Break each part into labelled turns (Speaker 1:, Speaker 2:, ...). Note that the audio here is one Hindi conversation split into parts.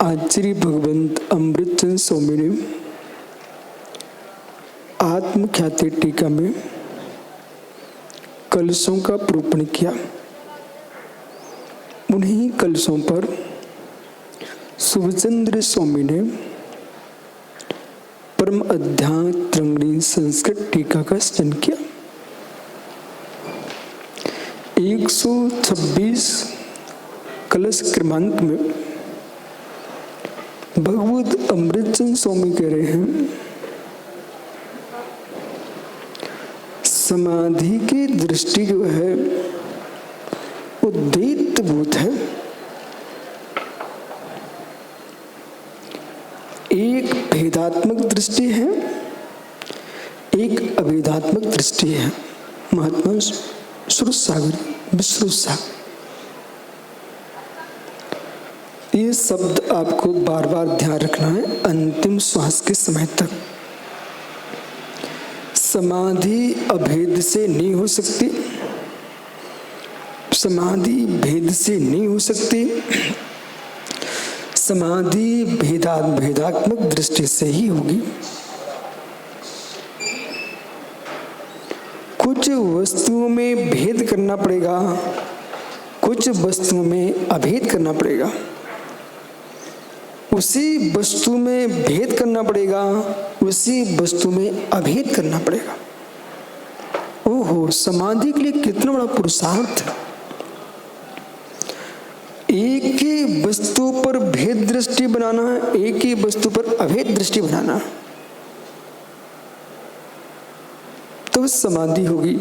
Speaker 1: आचार्य भगवंत अमृतचंद स्वामी ने आत्मख्याति टीका में कलशों का प्रूपण किया। उन्हीं कलशों पर शुभचंद्र स्वामी ने परम अध्यात्म संस्कृत टीका का सृजन किया। 126 कलश क्रमांक में भगवत अमृतचंद स्वामी कह रहे हैं, समाधि की दृष्टि जो है वो द्वैतभूत है। एक भेदात्मक दृष्टि है, एक अभेदात्मक दृष्टि है। महात्मा श्रुत सागर विश्रुत सागर, ये शब्द आपको बार बार ध्यान रखना है अंतिम श्वास के समय तक। समाधि अभेद से नहीं हो सकती, समाधि भेद से नहीं हो सकती, समाधि भेदात्मक दृष्टि से ही होगी। कुछ वस्तुओं में भेद करना पड़ेगा, कुछ वस्तुओं में अभेद करना पड़ेगा। उसी वस्तु में भेद करना पड़ेगा, उसी वस्तु में अभेद करना पड़ेगा। ओहो, समाधि के लिए कितना बड़ा पुरुषार्थ है। एक ही वस्तु पर भेद दृष्टि बनाना है, एक ही वस्तु पर अभेद दृष्टि बनाना है, तो समाधि होगी।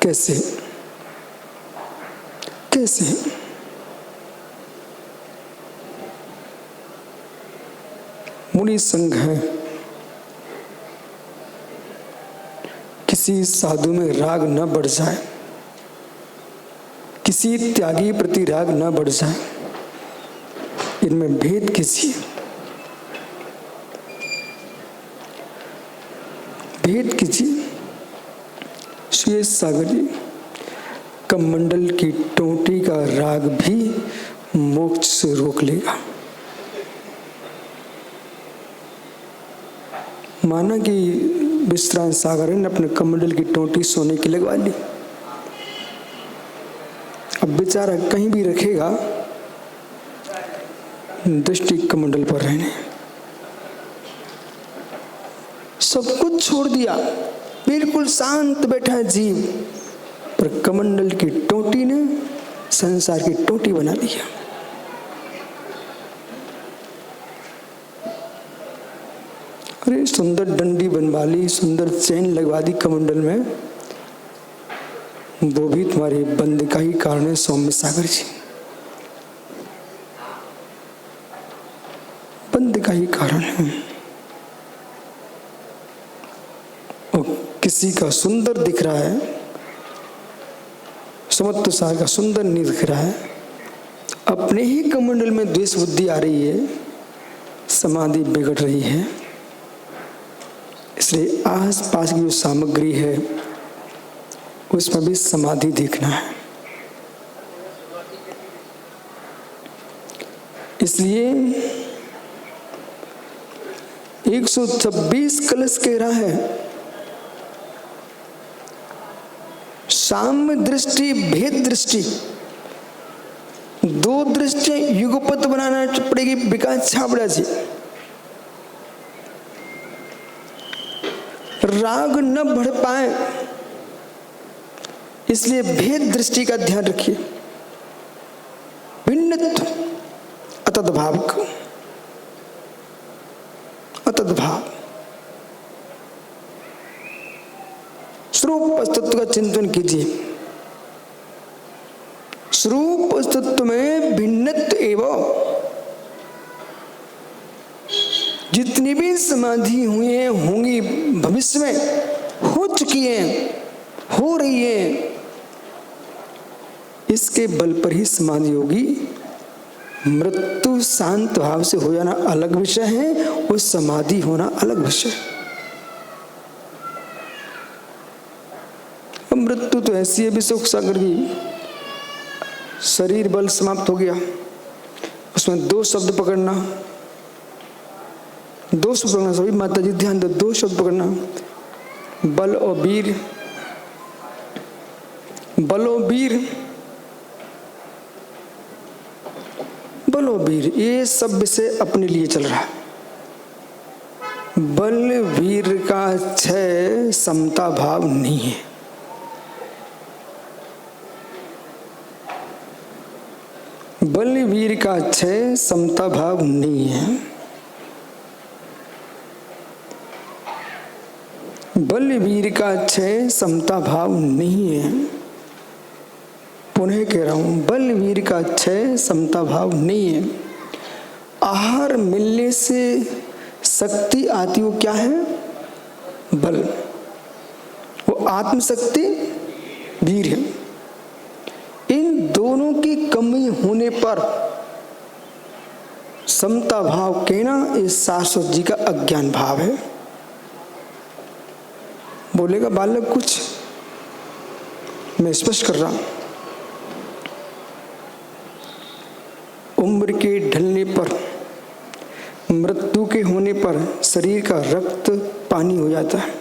Speaker 1: कैसे कैसे? मुनि संघ है, किसी साधु में राग न बढ़ जाए, किसी त्यागी प्रति राग न बढ़ जाए, इनमें भेद किसी भेद कीजिए। श्री सागर जी, कमंडल की टोटी का राग भी मोक्ष से रोक लेगा। माना कि विश्रांत सागर ने अपने कमंडल की टोटी सोने की लगवा ली, अब बेचारा कहीं भी रखेगा दृष्टि कमंडल पर रहने। सब कुछ छोड़ दिया, बिल्कुल शांत बैठा है जीव, पर कमंडल की टोटी ने संसार की टोटी बना दिया। अरे सुंदर डंडी बनवा ली, सुंदर चैन लगवा दी कमंडल में, वो भी तुम्हारे बंद का ही कारण है सौम्य सागर जी, बंद का ही कारण है। और किसी का सुंदर दिख रहा है, समत्व सागर का सुंदर नहीं दिख रहा है, अपने ही कमंडल में द्वेष बुद्धि आ रही है, समाधि बिगड़ रही है। इसलिए आस पास की जो सामग्री है उसमें भी समाधि देखना है। इसलिए 126 कलश कह रहा है, साम्य दृष्टि भेद दृष्टि, दो दृष्टियां युगपत बनाना पड़ेगी विकास छाबड़ा जी। राग न बढ़ पाए, इसलिए भेद दृष्टि का ध्यान रखिए। भिन्नत्व अतद्भाव, अतद्भाव स्वरूप अस्तित्व का चिंतन कीजिए। स्वरूप अस्तित्व में भिन्नत्व एवं जितनी भी समाधि हुई है, होंगी, भविष्य में हो चुकी है, हो रही है, इसके बल पर ही समाधि होगी। मृत्यु शांत भाव से हो जाना अलग विषय है और समाधि होना अलग विषय। मृत्यु तो ऐसी है विशोक सागर की, शरीर बल समाप्त हो गया, उसमें 2 शब्द पकड़ना, 2 शब्द पकड़ना। सभी माता जी ध्यान दो, 2 शब्द पकड़ना, बल और वीर। बल और वीर, बल और वीर, ये सब विषय अपने लिए चल रहा है। बल वीर का क्षय समता भाव नहीं है। बल वीर का क्षय समता भाव नहीं है। बल वीर का क्षय समता भाव नहीं है। पुनः कह रहा हूं, बल वीर का क्षय समता भाव नहीं है। आहार मिलने से शक्ति आती, वो क्या है? बल। वो आत्मशक्ति वीर है। इन दोनों की कमी होने पर समता भाव कहना इस शाश्वत जी का अज्ञान भाव है। बोलेगा बालक कुछ, मैं स्पष्ट कर रहा हूं। उम्र के ढलने पर, मृत्यु के होने पर शरीर का रक्त पानी हो जाता है।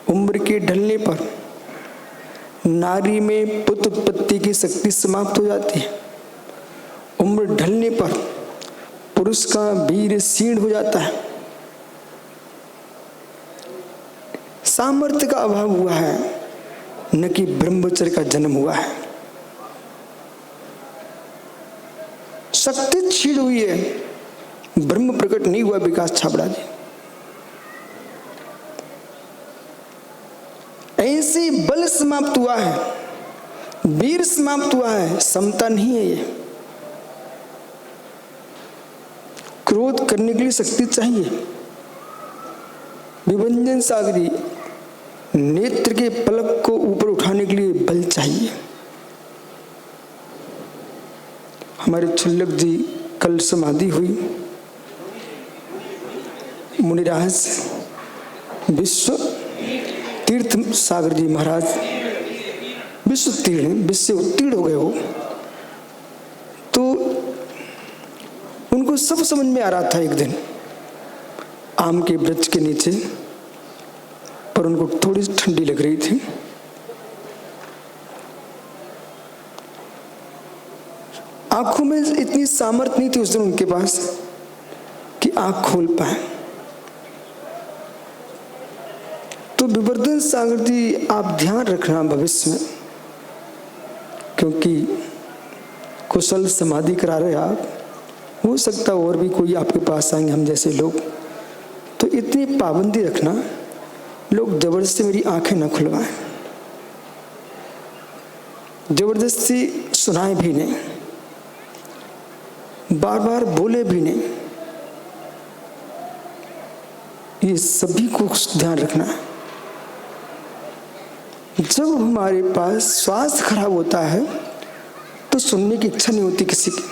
Speaker 1: उम्र के ढलने पर नारी में पुत्र उत्पत्ति की शक्ति समाप्त हो जाती है। उम्र ढलने पर पुरुष का वीर क्षीण हो जाता है। सामर्थ्य का अभाव हुआ है, न कि ब्रह्मचर्य का जन्म हुआ है। शक्ति क्षीण हुई है, ब्रह्म प्रकट नहीं हुआ। विकास छाबड़ा जी, ऐसे बल समाप्त हुआ है, वीर समाप्त हुआ है, समता नहीं है। ये क्रोध करने के लिए शक्ति चाहिए। विभंजन सागरी, नेत्र के पलक को ऊपर उठाने के लिए बल चाहिए। हमारे छुल्लक जी कल समाधि हुई। मुनिराज विश्व तीर्थ सागर जी महाराज विश्व तीर्ण, विश्व उत्तीर्ण हो गए हो, तो उनको सब समझ में आ रहा था। एक दिन आम के वृक्ष के नीचे, पर उनको थोड़ी ठंडी लग रही थी। आंखों में इतनी सामर्थ्य नहीं थी उस दिन उनके पास कि आंख खोल पाए। तो विवर्धन सागर जी, आप ध्यान रखना भविष्य में, क्योंकि कुशल समाधि करा रहे आप, हो सकता और भी कोई आपके पास आएंगे हम जैसे लोग, तो इतनी पाबंदी रखना, लोग जबरदस्ती मेरी आंखें न खुलवाएं, जबरदस्ती सुनाए भी नहीं, बार बार बोले भी नहीं। ये सभी को ध्यान रखना है। जब हमारे पास स्वास्थ्य खराब होता है तो सुनने की इच्छा नहीं होती किसी की।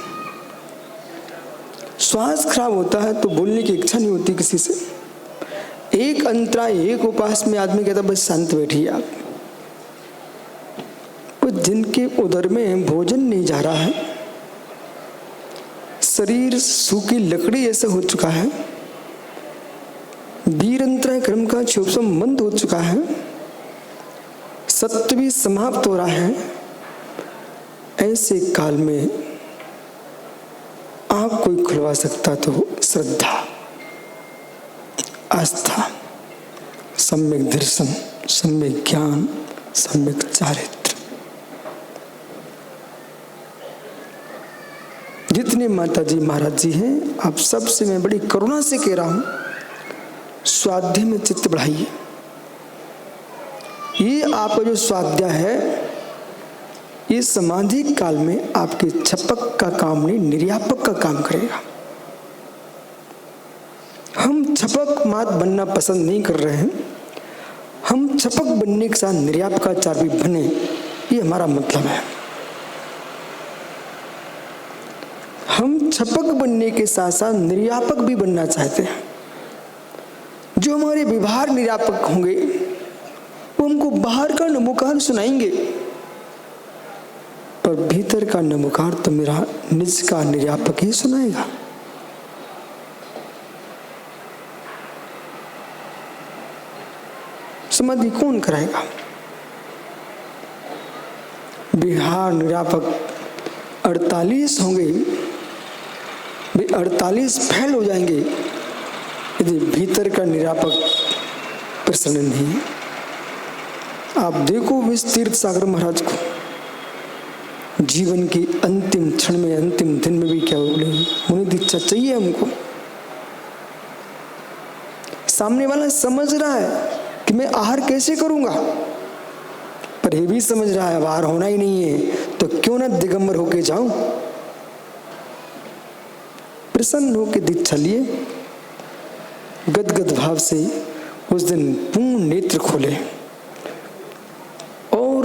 Speaker 1: स्वास्थ्य खराब होता है तो बोलने की इच्छा नहीं होती किसी से। एक अंतरा, एक उपास में आदमी कहता बस शांत बैठिए आप। वो जिनके उदर में भोजन नहीं जा रहा है, शरीर सूखी लकड़ी ऐसा हो चुका है, वीरंतराय क्रम का क्षोभम मंद हो चुका है, सत्य भी समाप्त हो रहा है, ऐसे काल में आंख कोई खुलवा सकता तो श्रद्धा, आस्था, सम्यक दर्शन, सम्यक ज्ञान, सम्यक चारित्र। जितने माता जी महाराज जी हैं, आप सबसे मैं बड़ी करुणा से कह रहा हूं, स्वाध्याय में चित्त बढ़ाइए। ये आपका जो स्वाध्याय है, ये समाधि काल में आपके छपक का काम नहीं, निर्यापक का काम करेगा। हम छपक मात बनना पसंद नहीं कर रहे हैं, हम छपक बनने के साथ निर्यापकाचार भी बने, ये हमारा मतलब है। हम छपक बनने के साथ साथ निर्यापक भी बनना चाहते हैं। जो हमारे व्यवहार निर्यापक होंगे वो हमको बाहर का नमोकान सुनाएंगे, पर और भीतर का नमकार तो मेरा निज का निर्यापक ही सुनाएगा। समाधि कौन कराएगा? बिहार निर्यापक 48 होंगे, वे 48 फेल हो जाएंगे यदि भीतर का निर्यापक प्रसन्न नहीं है। आप देखो इस तीर्थ सागर महाराज को, जीवन की अंतिम क्षण में, अंतिम दिन में भी क्या बोले, मुनि दीक्षा चाहिए हमको। सामने वाला समझ रहा है कि मैं आहार कैसे करूंगा, पर ये भी समझ रहा है अब आहार होना ही नहीं है तो क्यों ना दिगंबर होके जाऊं। प्रसन्न होके दीक्षा लिए, गदगद भाव से उस दिन पूर्ण नेत्र खोले और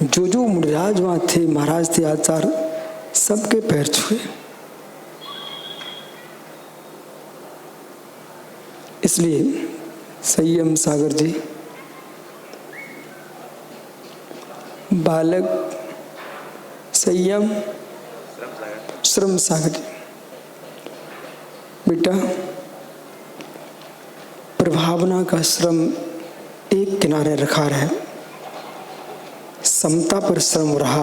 Speaker 1: जो मुनिराज वहां थे, महाराज थे, आचार्य, सबके पैर छुए। इसलिए संयम सागर जी, बालक संयम श्रम सागर जी, बेटा प्रभावना का श्रम एक किनारे रखा रहे, समता पर श्रम रहा,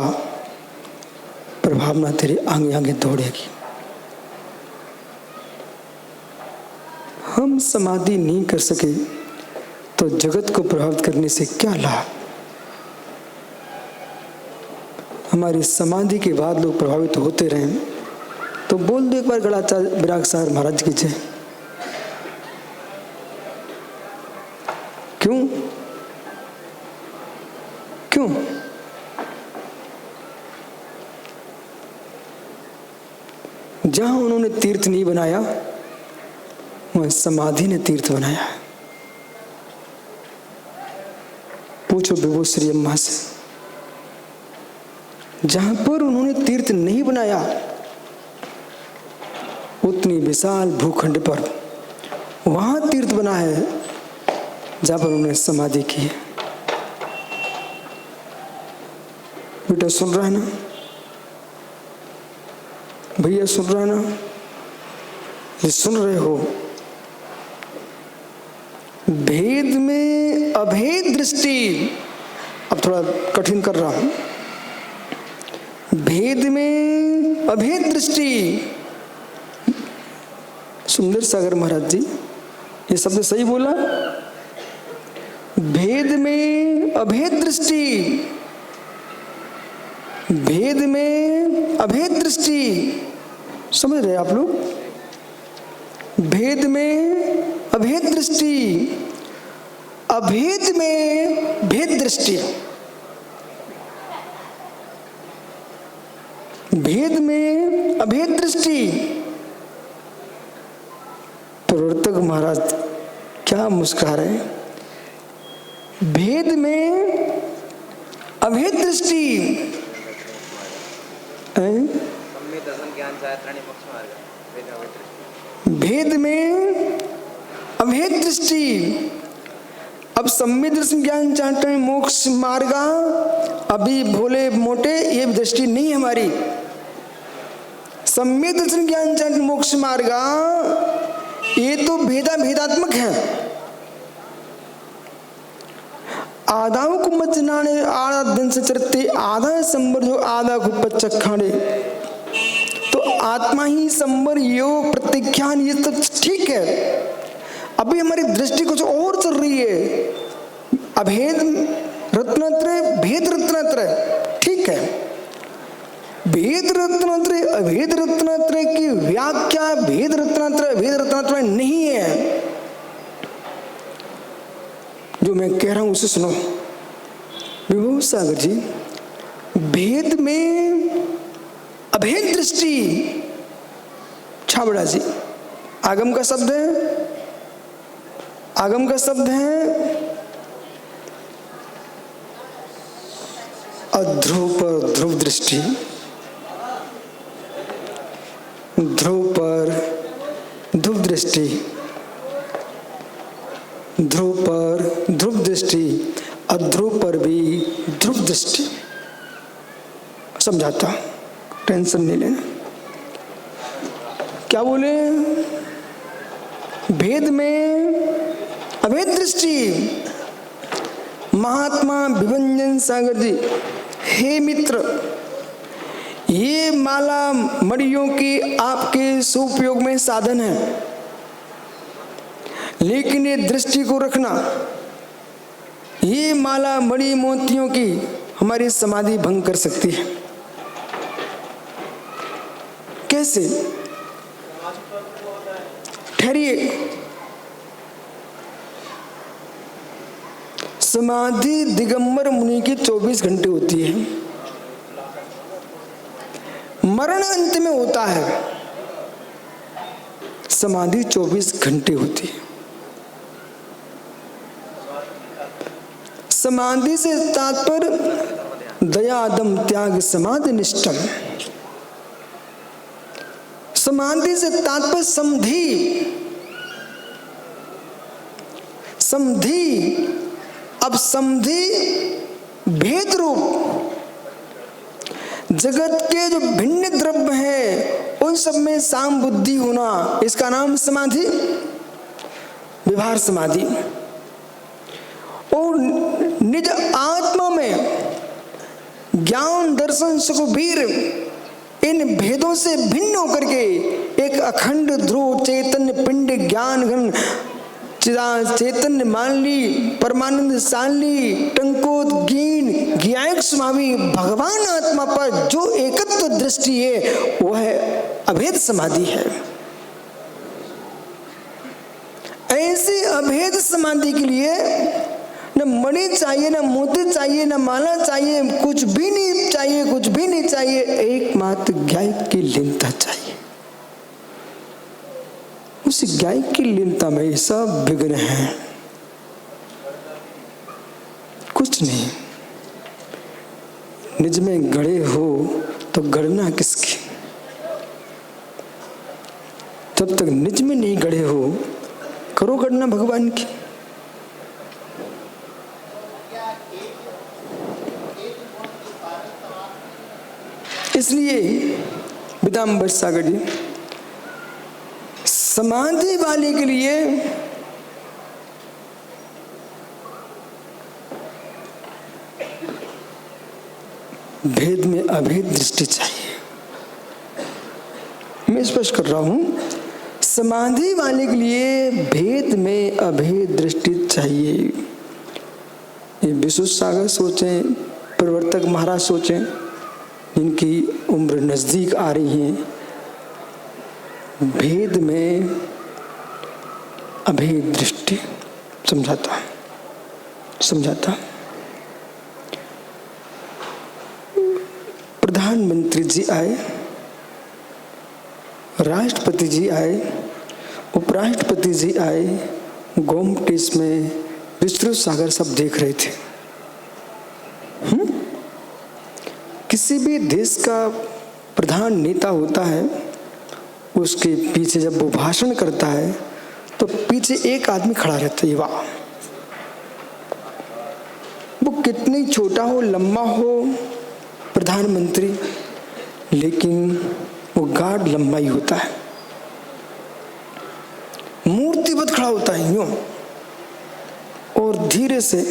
Speaker 1: प्रभावना तेरे आगे आगे दौड़ेगी। हम समाधि नहीं कर सके तो जगत को प्रभावित करने से क्या लाभ? हमारी समाधि के बाद लोग प्रभावित होते रहे तो बोल दो एक बार गणाचार्य विराग सागर महाराज की जय। क्यों क्यों? जहां उन्होंने तीर्थ नहीं बनाया वह समाधि ने तीर्थ बनाया। पूछो विभूश्री अम्मा से, जहां पर उन्होंने तीर्थ नहीं बनाया उतनी विशाल भूखंड पर वहां तीर्थ बना है जहां पर उन्होंने समाधि की है। बेटा सुन रहा है ना? भैया सुन रहा है ना? ये सुन रहे हो? भेद में अभेद दृष्टि, अब थोड़ा कठिन कर रहा हूं, भेद में अभेद दृष्टि। सुंदर सागर महाराज जी ये शब्द सही बोला, भेद में अभेद दृष्टि, भेद में अभेद दृष्टि। समझ रहे आप लोग? भेद में अभेद दृष्टि, अभेद में भेद दृष्टि, भेद में अभेद दृष्टि। प्रवर्तक महाराज क्या मुस्कुरा रहे हैं? भेद में अभेद दृष्टि, भेद में अभेद दृष्टि। अब सम्यक दर्शन ज्ञान चाटन मोक्ष मार्गा, अभी भोले मोटे ये दृष्टि नहीं हमारी। सम्यक दर्शन ज्ञान चाटन मोक्ष मार्गा ये तो भेदात्मक है। आधाओं को मचनाने आधा दिन से चरते आधा संबर जो आधा खुद चखाने, तो आत्मा ही संबर योग प्रत्याख्यान ये सब ठीक है। अभी हमारी दृष्टि कुछ और चल रही है। अभेद रत्नत्रय भेद रत्नत्रय ठीक है, भेद रत्नत्रय अभेद रत्नत्रय की व्याख्या भेद रत्नत्रय भेद रत्नत्रय नहीं है। जो मैं कह रहा हूं उसे सुनो। विभू सागर जी, भेद में अभेद दृष्टि, छाबड़ा जी आगम का शब्द है, आगम का शब्द है। अध्रुव पर ध्रुव दृष्टि, ध्रुव पर ध्रुव दृष्टि, ध्रुव पर ध्रुव दृष्टि, अध्रुव पर भी ध्रुव दृष्टि। समझाता, टेंशन नहीं लेना। क्या बोले? भेद में अभेद दृष्टि। महात्मा विभंजन सागर जी, हे मित्र, ये माला मणियों की आपके सुपयोग में साधन है, लेकिन ये दृष्टि को रखना, ये माला मणि मोतियों की हमारी समाधि भंग कर सकती है। कैसे? ठहरिए। समाधि दिगंबर मुनि की 24 घंटे होती है, मरण अंत में होता है। समाधि 24 घंटे होती है। समाधि से तात्पर्य दया दम त्याग समाधि निष्ठम। समाधि से तात्पर्य समधि। समधि, अब समधि भेद रूप जगत के जो भिन्न द्रव्य हैं उन सब में साम बुद्धि होना, इसका नाम समाधि, विभार समाधि। और निज आत्मा में ज्ञान दर्शन सुख वीर इन भेदों से भिन्न होकर के एक अखंड ध्रुव चैतन्य पिंड ज्ञान घन चैतन्य मान ली, परमानंद सान ली, टंकोदगीन ज्ञायक समावी भगवान आत्मा पर जो एकत्व दृष्टि है वह अभेद समाधि है। ऐसी अभेद समाधि के लिए न मणि चाहिए, न मोती चाहिए, न माला चाहिए, कुछ भी नहीं चाहिए, कुछ भी नहीं चाहिए, एकमात्र ज्ञायक की लीनता चाहिए। उस ज्ञायक की लीनता में सब विघ्न है, कुछ नहीं। निज में गड़े हो तो गड़ना किसकी? जब तक निज में नहीं गड़े हो करो गड़ना भगवान की। इसलिए विदाम्बर सागर जी, समाधि वाले के लिए भेद में अभेद दृष्टि चाहिए। मैं स्पष्ट कर रहा हूं, समाधि वाले के लिए भेद में अभेद दृष्टि चाहिए। ये विशुद्ध सागर सोचें, प्रवर्तक महाराज सोचें, जिनकी उम्र नजदीक आ रही है, भेद में अभेद दृष्टि समझाता। प्रधानमंत्री जी आए, राष्ट्रपति जी आए, उपराष्ट्रपति जी आए, गोमटेस में विस्तृत सागर सब देख रहे थे। किसी भी देश का प्रधान नेता होता है, उसके पीछे जब वो भाषण करता है तो पीछे एक आदमी खड़ा रहता है, वाह। वो कितनी छोटा हो, लंबा हो प्रधानमंत्री, लेकिन वो गाढ़ लंबा ही होता है, मूर्तिवत खड़ा होता है यूं, और धीरे से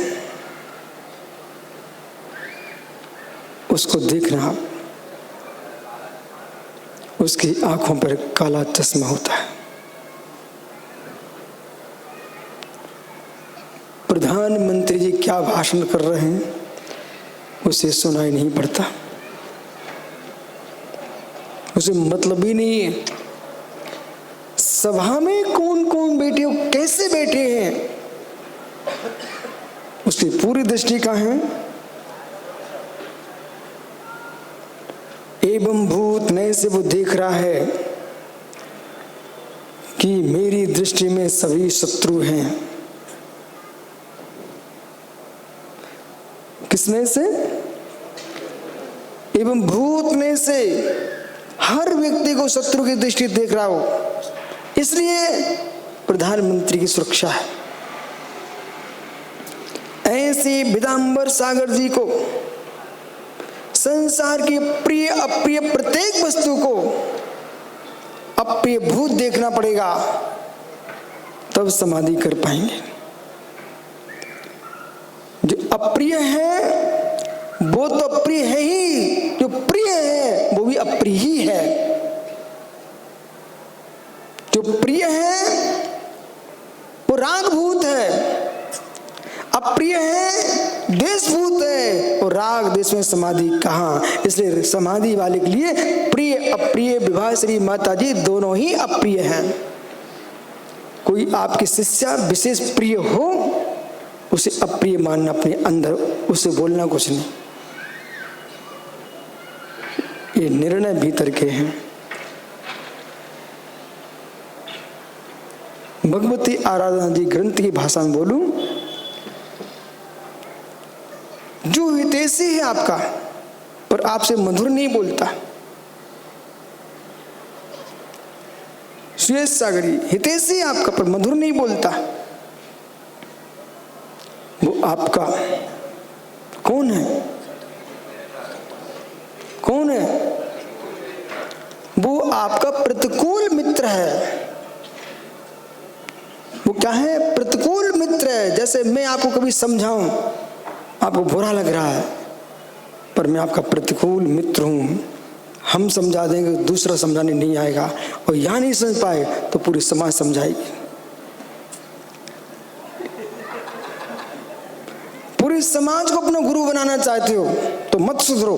Speaker 1: उसको देखना, उसकी आंखों पर काला चश्मा होता है। प्रधानमंत्री जी क्या भाषण कर रहे हैं उसे सुनाई नहीं पड़ता, उसे मतलब ही नहीं है। सभा में कौन कौन बैठे हो, कैसे बैठे हैं, उसकी पूरी दृष्टि कहाँ है। एवं भूत नए से वो देख रहा है कि मेरी दृष्टि में सभी शत्रु हैं। किसने से? एवं भूत ने से हर व्यक्ति को शत्रु की दृष्टि देख रहा हो, इसलिए प्रधानमंत्री की सुरक्षा है। ऐसे विदाम्बर सागर जी को संसार की प्रिय अप्रिय प्रत्येक वस्तु को अप्रिय भूत देखना पड़ेगा, तब समाधि कर पाएंगे। जो अप्रिय है वो तो अप्रिय है ही, जो प्रिय है वो भी अप्रिय ही है। जो प्रिय है वो रागभूत है, अप्रिय है द्वेषभूत है, और राग देश में समाधि कहाँ। इसलिए समाधि वाले के लिए प्रिय अप्रिय विवाह श्री माता जी दोनों ही अप्रिय हैं। कोई आपकी शिष्या विशेष प्रिय हो, उसे अप्रिय मानना अपने अंदर, उसे बोलना कुछ नहीं। ये निर्णय भीतर के हैं। भगवती आराधना जी ग्रंथ की भाषा में बोलूं, जो हितैषी है आपका पर आपसे मधुर नहीं बोलता, सुयश सागरी हितैषी है आपका पर मधुर नहीं बोलता, वो आपका कौन है? कौन है? वो आपका प्रतिकूल मित्र है। वो क्या है? प्रतिकूल मित्र है। जैसे मैं आपको कभी समझाऊं, आपको बुरा लग रहा है, पर मैं आपका प्रतिकूल मित्र हूं। हम समझा देंगे, दूसरा समझाने नहीं आएगा, और यहां नहीं समझ पाए तो पूरी समाज समझाएगी। पूरी समाज को अपना गुरु बनाना चाहते हो तो मत सुधरो,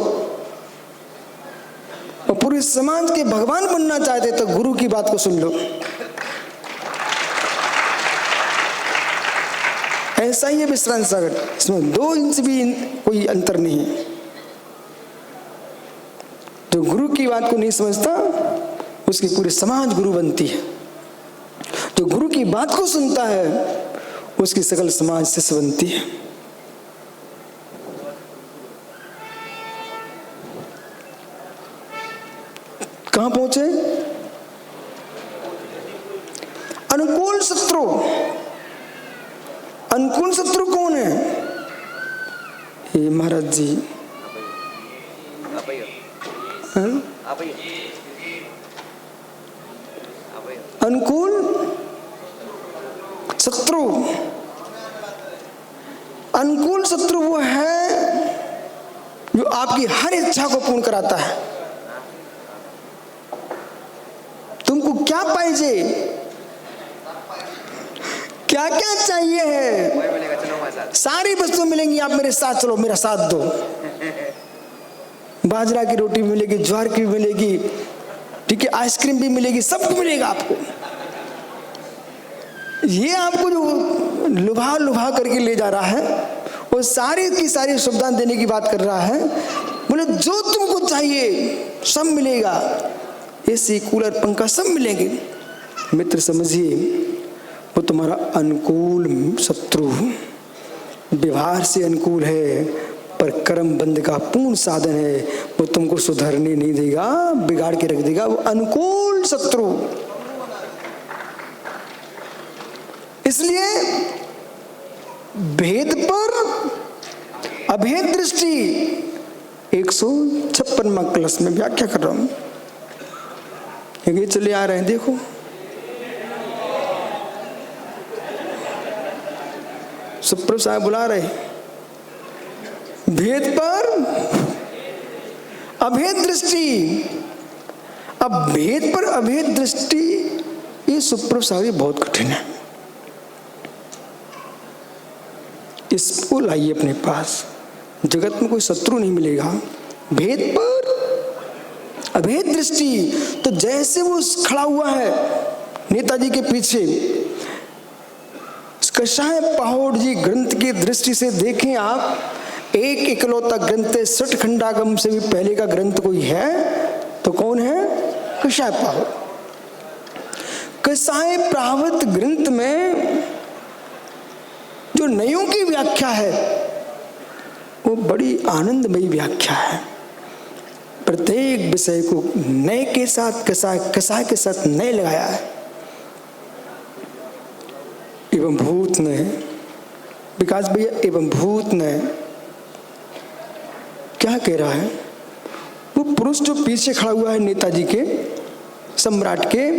Speaker 1: और पूरी समाज के भगवान बनना चाहते तो गुरु की बात को सुन लो। ऐसा ही है विश्रांत सागर, इसमें 2 इंच भी कोई अंतर नहीं है। जो गुरु की बात को नहीं समझता उसकी पूरी समाज गुरु बनती है। जो गुरु की बात को सुनता है उसकी सकल समाज शिष्य बनती है। कहां पहुंचे? अनुकूल शत्रु। अनुकूल शत्रु कौन है? हे महाराज जी, अनुकूल शत्रु। अनुकूल शत्रु वो है जो आपकी हर इच्छा को पूर्ण कराता है। तुमको क्या पाहिजे, क्या क्या चाहिए है, सारी वस्तु मिलेंगी। आप मेरे साथ चलो, मेरा साथ दो। बाजरा की रोटी मिलेगी, ज्वार की मिलेगी, ठीक है, आइसक्रीम भी मिलेगी, सब कुछ मिलेगा आपको। ये आपको जो लुभा लुभा करके ले जा रहा है, वो सारी की सारी सुविधा देने की बात कर रहा है। बोले जो तुमको चाहिए सब मिलेगा, एसी कूलर पंखा सब मिलेंगे। मित्र समझिए, वो तुम्हारा अनुकूल शत्रु, व्यवहार से अनुकूल है पर कर्म बंध का पूर्ण साधन है। वो तुमको सुधरने नहीं देगा, बिगाड़ के रख देगा। वो अनुकूल शत्रु। इसलिए भेद पर अभेद दृष्टि 156वां क्लास में व्याख्या कर रहा हूं। ये चले आ रहे हैं, देखो सुप्रभ साहब बुला रहे। भेद पर अभेद दृष्टि। अब भेद पर अभेद दृष्टि, ये सुप्रभ साहब बहुत कठिन है। इसको लाइए अपने पास। जगत में कोई शत्रु नहीं मिलेगा। भेद पर अभेद दृष्टि। तो जैसे वो खड़ा हुआ है नेताजी के पीछे, कषाय पहाड़ जी ग्रंथ की दृष्टि से देखें आप, एक इकलौता ग्रंथ है। 60 खंडागम से भी पहले का ग्रंथ कोई है तो कौन है? कषाय पहाड़। कषाय प्रावत ग्रंथ में जो नयों की व्याख्या है वो बड़ी आनंदमयी व्याख्या है। प्रत्येक विषय को नए के साथ कषाय के साथ नए लगाया है। एवं भूत ने, विकास भैया, एवं भूत ने क्या कह रहा है? वो पुरुष जो पीछे खड़ा हुआ है नेताजी के, सम्राट के,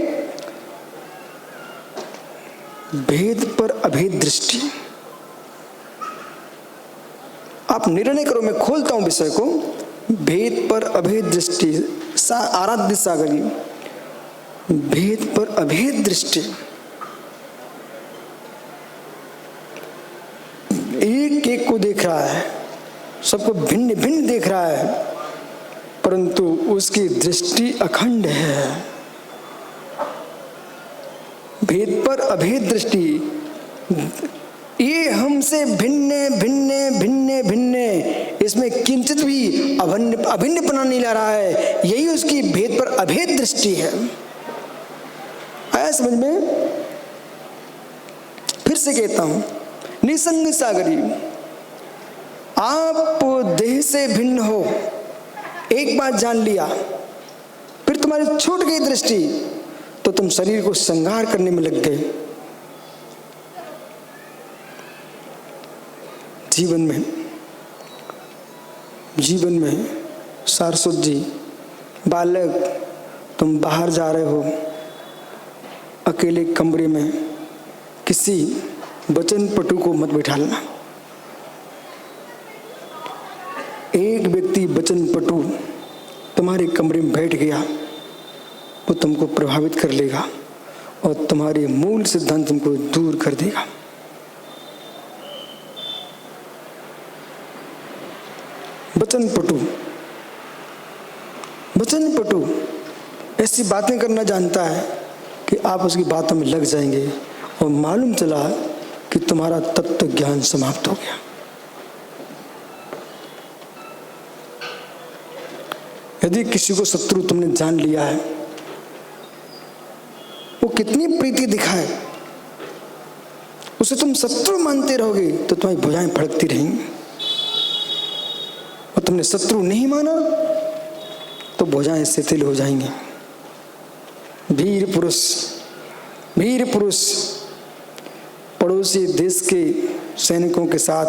Speaker 1: भेद पर अभेद दृष्टि। आप निर्णय करो, मैं खोलता हूं विषय को। भेद पर अभेद दृष्टि, आराध्य सागरी, भेद पर अभेद दृष्टि। एक एक को देख रहा है, सबको भिन्न भिन्न देख रहा है, परंतु उसकी दृष्टि अखंड है। भेद पर अभेद दृष्टि, ये हमसे भिन्न भिन्न भिन्न भिन्न, इसमें किंचित भी अभिन्नपना नहीं ला रहा है। यही उसकी भेद पर अभेद दृष्टि है। आया समझ में? फिर से कहता हूं, निसंग सागरी, आप देह से भिन्न हो, एक बात जान लिया, फिर तुम्हारी छूट गई दृष्टि, तो तुम शरीर को श्रृंगार करने में लग गए। जीवन में सारस्वत जी, बालक, तुम बाहर जा रहे हो, अकेले कमरे में किसी वचन पटु को मत बिठाना। एक व्यक्ति वचन पटु तुम्हारे कमरे में बैठ गया, वो तुमको प्रभावित कर लेगा और तुम्हारे मूल सिद्धांत तुमको दूर कर देगा। वचन पटु ऐसी बातें करना जानता है कि आप उसकी बातों में लग जाएंगे और मालूम चला कि तुम्हारा तत्व ज्ञान समाप्त हो गया। यदि किसी को शत्रु तुमने जान लिया है, वो कितनी प्रीति दिखाए, उसे तुम शत्रु मानते रहोगे तो तुम्हारी भुजाएं फड़कती रहेंगी। और तुमने शत्रु नहीं माना तो भुजाएं शिथिल हो जाएंगी। वीर पुरुष पड़ोसी देश के सैनिकों के साथ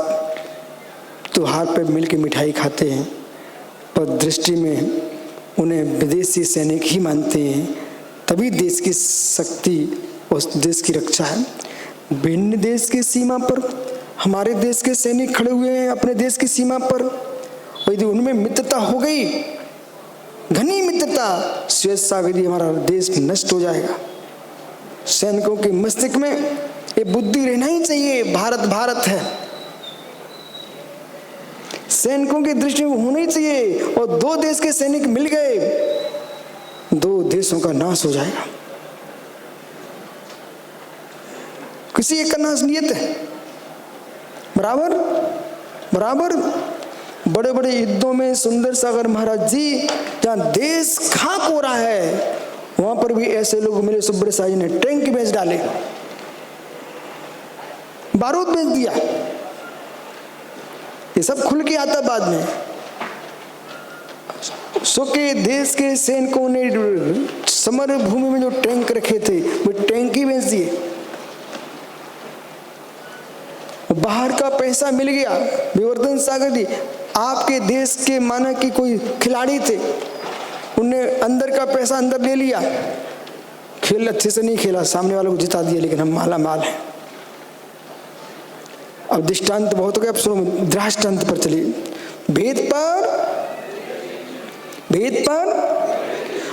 Speaker 1: त्योहार पर मिलकर मिठाई खाते हैं, पर दृष्टि में उन्हें विदेशी सैनिक ही मानते हैं। तभी देश की शक्ति और देश की रक्षा है। भिन्न देश की सीमा पर हमारे देश के सैनिक खड़े हुए हैं, अपने देश की सीमा पर, और यदि उनमें मित्रता हो गई, घनी मित्रता, श्वेत सागरी, हमारा देश नष्ट हो जाएगा। सैनिकों के मस्तिष्क में ये बुद्धि रहना ही चाहिए, भारत भारत है। सैनिकों की दृष्टि में होना ही चाहिए। और दो देश के सैनिक मिल गए, दो देशों का नाश हो जाएगा। किसी एक का नाश नियत है। बराबर बड़े बड़े युद्धों में सुंदर सागर महाराज जी, जहां देश खाक हो रहा है, वहां पर भी ऐसे लोग मिले, सुब्रत साहू ने टैंक बेच डाले, बारूद बेच दिया। ये सब खुल के आता बाद में। के देश के सैनिकों ने समर भूमि में जो टैंक रखे थे, वो टैंक ही बेच दिए। बाहर का पैसा मिल गया। विवर्धन सागर जी, आपके देश के माना कि कोई खिलाड़ी थे, उन्हें अंदर का पैसा अंदर ले लिया, खेल अच्छे से नहीं खेला, सामने वालों को जिता दिया, लेकिन हम माला माल हैं। अब दृष्टांत बहुत हो गया, अब सुनो दृष्टांत पर चलिए। भेद पर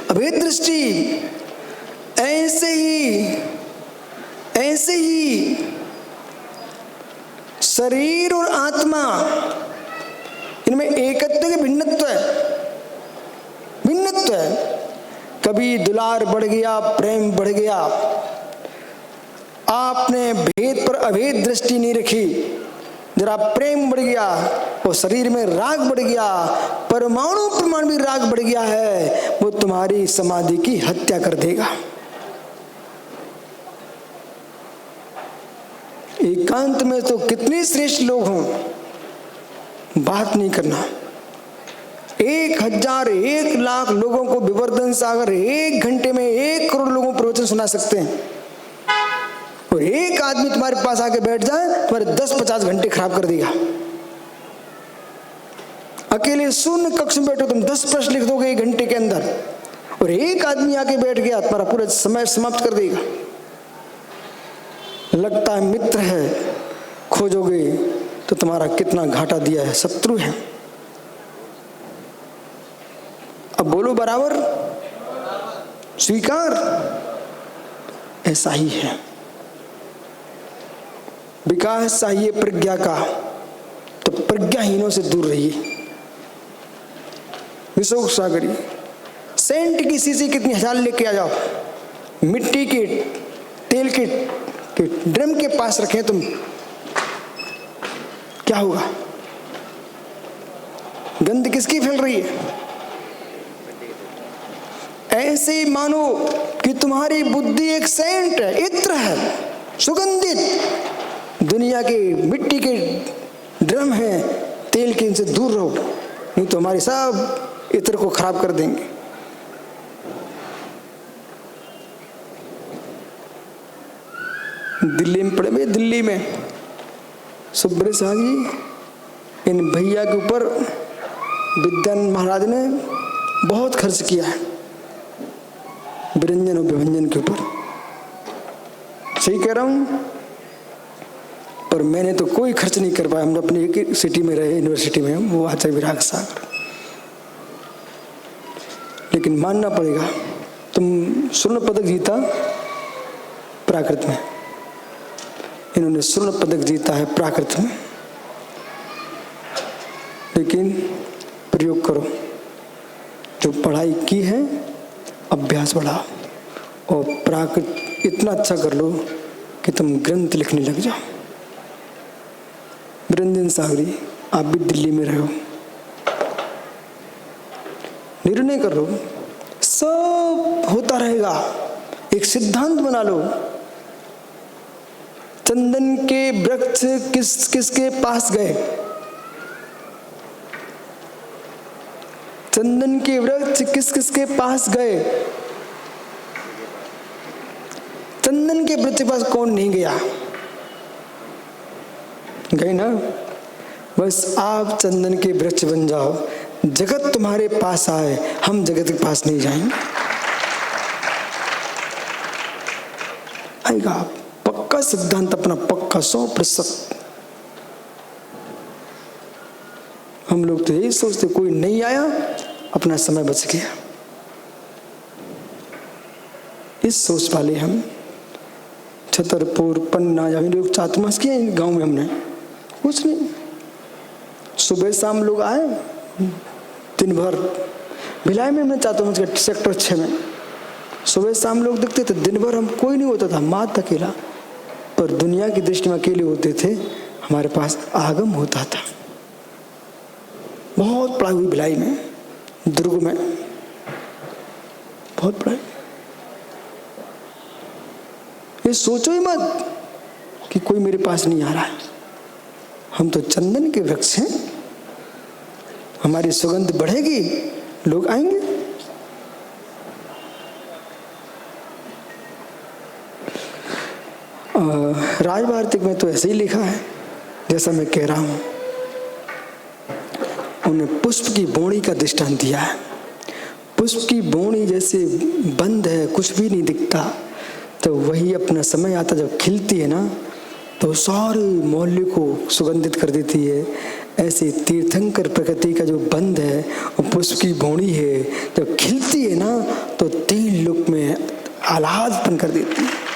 Speaker 1: अभेद दृष्टि, ऐसे ही शरीर और आत्मा, इनमें एकत्व के भिन्नत्व है। कभी दुलार बढ़ गया, प्रेम बढ़ गया, आपने भेद पर अभेद दृष्टि नहीं रखी, जरा प्रेम बढ़ गया और शरीर में राग बढ़ गया, परमाणु प्रमाण भी राग बढ़ गया है, वो तुम्हारी समाधि की हत्या कर देगा। एकांत में तो कितने श्रेष्ठ लोग हों, बात नहीं करना। 1000 1,00,000 लोगों को विवर्धन सागर 1 घंटे में 1 करोड़ लोगों को प्रवचन सुना सकते हैं, और एक आदमी तुम्हारे पास आके बैठ जाए, तुम्हारे 10-50 घंटे खराब कर देगा। अकेले शून्य कक्ष में बैठो, तुम 10 प्रश्न लिख दोगे 1 घंटे के अंदर, और एक आदमी आके बैठ गया तुम्हारा पूरा समय समाप्त कर देगा। लगता है मित्र है, खोजोगे तो तुम्हारा कितना घाटा दिया है, शत्रु है। अब बोलो बराबर, स्वीकार। ऐसा ही है। विकास चाहिए प्रज्ञा का, तो प्रज्ञाहीनों से दूर रहिए। विशोक सागरी, सेंट की शीशी कितनी 1000 लेके आ जाओ, मिट्टी के तेल के ड्रम के पास रखें तुम, क्या होगा? गंध किसकी फैल रही है? ऐसे ही मानो कि तुम्हारी बुद्धि एक सेंट है, इत्र है, सुगंधित। दुनिया के मिट्टी के ड्रम है, तेल के, इनसे दूर रहो, नहीं तो हमारी सब इत्र को खराब कर देंगे। दिल्ली में पड़े, दिल्ली में सुब्रत शाह जी, इन भैया के ऊपर विद्यानंद महाराज ने बहुत खर्च किया है, विरंजन और विभंजन के ऊपर। सही कह रहा हूं? पर मैंने तो कोई खर्च नहीं कर पाया। हम अपनी एक सिटी में रहे, यूनिवर्सिटी में, वो आचार्य विराग सागर। लेकिन मानना पड़ेगा, तुम स्वर्ण पदक जीता प्राकृत में, इन्होंने स्वर्ण पदक जीता है प्राकृत में। लेकिन प्रयोग करो, जो पढ़ाई की है अभ्यास बढ़ाओ, और प्राकृत इतना अच्छा कर लो कि तुम ग्रंथ लिखने लग जाओ। विरंजन सागरी, आप भी दिल्ली में रहो, निर्णय कर लो, सब होता रहेगा। एक सिद्धांत बना लो, चंदन के वृक्ष किसके पास गए? चंदन के वृक्ष किसके पास गए? चंदन के वृक्ष के पास कौन नहीं गया? गए ना। बस आप चंदन के वृक्ष बन जाओ, जगत तुम्हारे पास आए, हम जगत के पास नहीं जाएंगे। आएगा पक्का सिद्धांत अपना, पक्का 100%। हम लोग तो यही सोचते, कोई नहीं आया, अपना समय बच गया। इस सोच वाले हम छतरपुर, पन्ना, या लोग चातुर्मास किए गांव में, हमने कुछ नहीं। सुबह शाम लोग आए, दिन भर भिलाई में हमने चातुर्मास किया, सेक्टर 6 में। सुबह शाम लोग दिखते थे, दिन भर हम कोई नहीं होता था, मात्र अकेला। पर दुनिया की दृष्टि में अकेले होते थे, हमारे पास आगम होता था। बहुत पढ़ाई हुई भिलाई में, दुर्ग में बहुत पढ़ाई। ये सोचो ही मत कि कोई मेरे पास नहीं आ रहा है। हम तो चंदन के वृक्ष हैं, हमारी सुगंध बढ़ेगी, लोग आएंगे। राजवार्तिक में तो ऐसे ही लिखा है जैसा मैं कह रहा हूं। उन्हें पुष्प की बोणी का दृष्टांत दिया है। पुष्प की बोणी जैसे बंद है, कुछ भी नहीं दिखता, तो वही अपना समय आता जब खिलती है ना, तो सारे मोहल्ले को सुगंधित कर देती है। ऐसे तीर्थंकर प्रकृति का जो बंद है, वो पुष्प की बोणी है, जब खिलती है ना, तो 3 लोक में आह्लादपन कर देती है।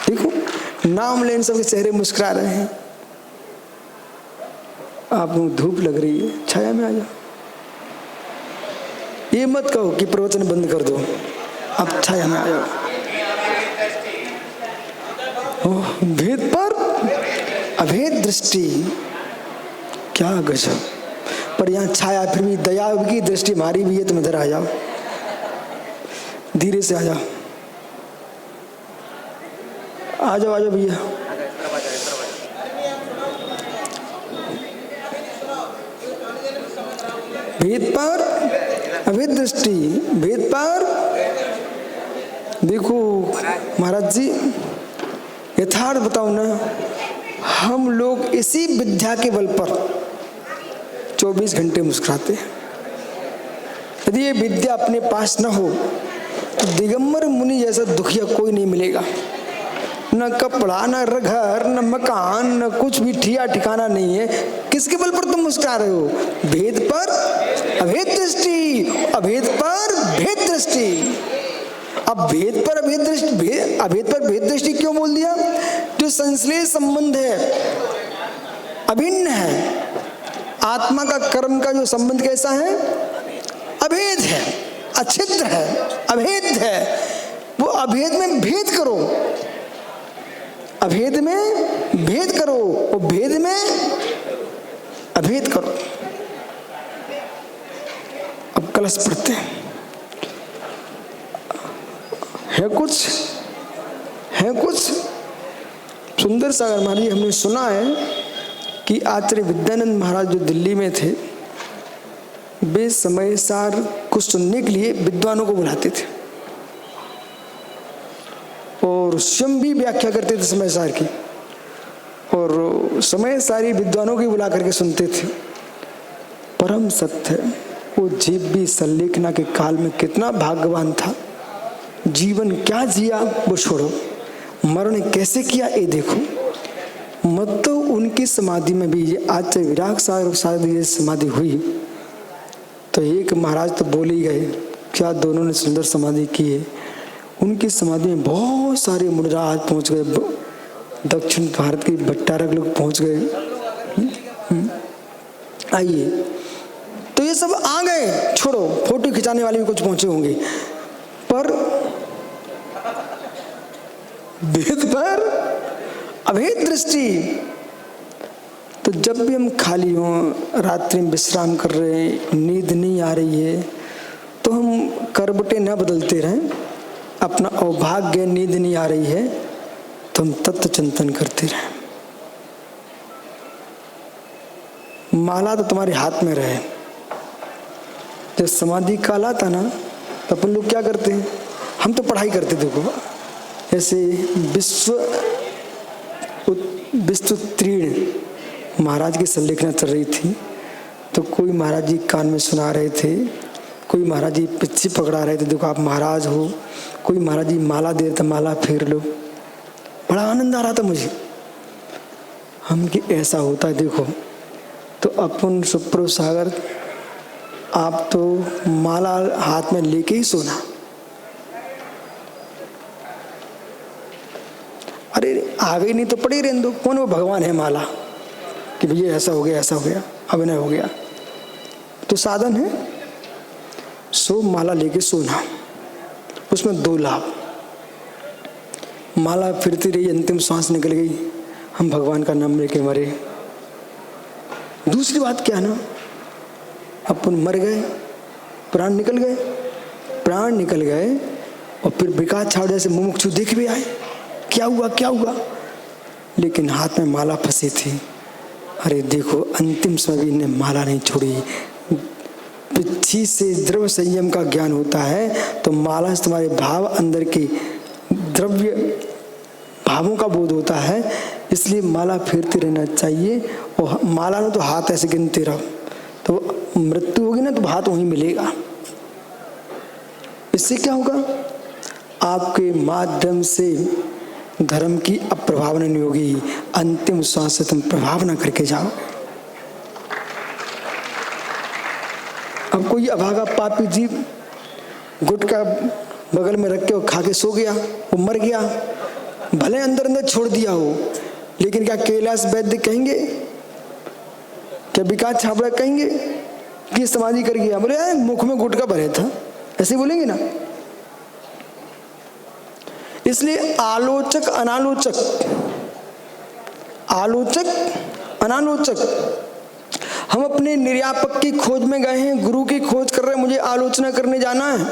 Speaker 1: देखो, नाम लेने सबके चेहरे मुस्कुरा रहे हैं। आपको धूप लग रही है, छाया में आ जाओ। ये मत कहो कि प्रवचन बंद कर दो, अब छाया में आ जाओ। भेद पर अभेद दृष्टि, क्या गजब। पर यहाँ छाया, फिर भी दया की दृष्टि हमारी भी है। तुम इधर आ जाओ, धीरे से आ जाओ, आ जाओ, आ जाओ भैया। भेद पर अभेद दृष्टि, भेद पर देखो महाराज जी, यथार्थ बताओ ना, हम लोग इसी विद्या के बल पर 24 घंटे मुस्कुराते हैं। यदि ये विद्या अपने पास न हो तो दिगंबर मुनि जैसा दुखिया कोई नहीं मिलेगा। न कपड़ा, न घर, न मकान, न कुछ भी ठिया ठिकाना नहीं है। किसके बल पर तुम मुस्कुरा रहे हो? भेद पर अभेद दृष्टि, अभेद पर भेद दृष्टि। अब भेद पर अभेद दृष्टि, अभेद पर भेद दृष्टि क्यों बोल दिया? जो संश्लेष संबंध है, अभिन्न है। आत्मा का कर्म का जो संबंध कैसा है? अभेद है, अछिद्र है, अभेद है। वो अभेद में भेद करो, अभेद में भेद करो, वो भेद में अभेद करो। अब कलश पढ़ते हैं। है कुछ सुंदर सागर महाराज, हमने सुना है कि आचार्य विद्यानंद महाराज जो दिल्ली में थे, वे समय सार को सुनने के लिए विद्वानों को बुलाते थे और स्वयं भी व्याख्या करते थे समय सार की, और समय सारी विद्वानों की बुला करके सुनते थे। परम सत्य है, वो जीव भी संलेखना के काल में कितना भाग्यवान था। जीवन क्या जिया वो छोड़ो, मरण कैसे किया ये देखो। मत तो उनकी समाधि में भी, ये आज विराग सागर समाधि हुई तो एक महाराज तो बोल ही गए, क्या दोनों ने सुंदर समाधि की है। उनकी समाधि में बहुत सारे मुनिराज पहुंच गए, दक्षिण भारत के भट्टारक लोग पहुंच गए। आइए, तो ये सब आ गए, छोड़ो, फोटो खिंचाने वाले भी कुछ पहुंचे होंगे, पर भेद पर अभेद दृष्टि। तो जब भी हम खाली हों, रात्रि में विश्राम कर रहे हैं, नींद नहीं आ रही है, तो हम करवटें न बदलते रहें। अपना अभाग्य, नींद नहीं आ रही है तो हम तत्व चिंतन करते रहें। माला तो तुम्हारे हाथ में रहे। जब समाधि काल आता ना तो अपन लोग क्या करते हैं? हम तो पढ़ाई करते, देखो ऐसे विश्व तीर्ण महाराज की संलेखना चल रही थी, तो कोई महाराज जी कान में सुना रहे थे, कोई महाराज जी पिच्छी पकड़ा रहे थे, देखो आप महाराज हो, कोई महाराज जी माला दे रहे थे, माला फेर लो। बड़ा आनंद आ रहा था मुझे। हम कि ऐसा होता है देखो, तो अपन सुप्रो सागर आप तो माला हाथ में लेके ही सोना। अरे आ गई नहीं तो पड़ी रहने दो, कौन वो भगवान है माला कि भैया ऐसा हो गया, ऐसा हो गया, अभिनय हो गया। तो साधन है, सो माला लेके सोना। उसमें 2 लाभ, माला फिरती रही, अंतिम सांस निकल गई, हम भगवान का नाम लेके मरे। दूसरी बात क्या ना, अपन मर गए, प्राण निकल गए और फिर विकास छाव जैसे मुमुक्षु देख भी आए, क्या हुआ, लेकिन हाथ में माला फंसी थी। अरे देखो, अंतिम समय ने माला नहीं छोड़ी। पिच्छी से द्रव्य संयम का ज्ञान होता है, तो माला से तुम्हारे भाव, अंदर के द्रव्य भावों का बोध होता है, इसलिए माला फेरते रहना चाहिए। और माला में तो हाथ ऐसे गिनते रहो, तो मृत्यु होगी ना तो हाथ वहीं मिलेगा। इससे क्या होगा? आपके माध्यम से धर्म की अप्रभावना नहीं होगी, अंतिम श्वास से तुम प्रभावना करके जाओ। अब कोई अभागा पापी जीव गुटखा बगल में रख के और खा के सो गया, वो मर गया, भले अंदर छोड़ दिया हो, लेकिन क्या कैलाश वैद्य कहेंगे, क्या विकास छाबड़ा कहेंगे कि समाधि कर गया? बोले मुख में गुटखा भरे था, ऐसे बोलेंगे ना। इसलिए आलोचक अनालोचक, हम अपने निर्यापक की खोज में गए हैं, गुरु की खोज कर रहे हैं, मुझे आलोचना करने जाना है,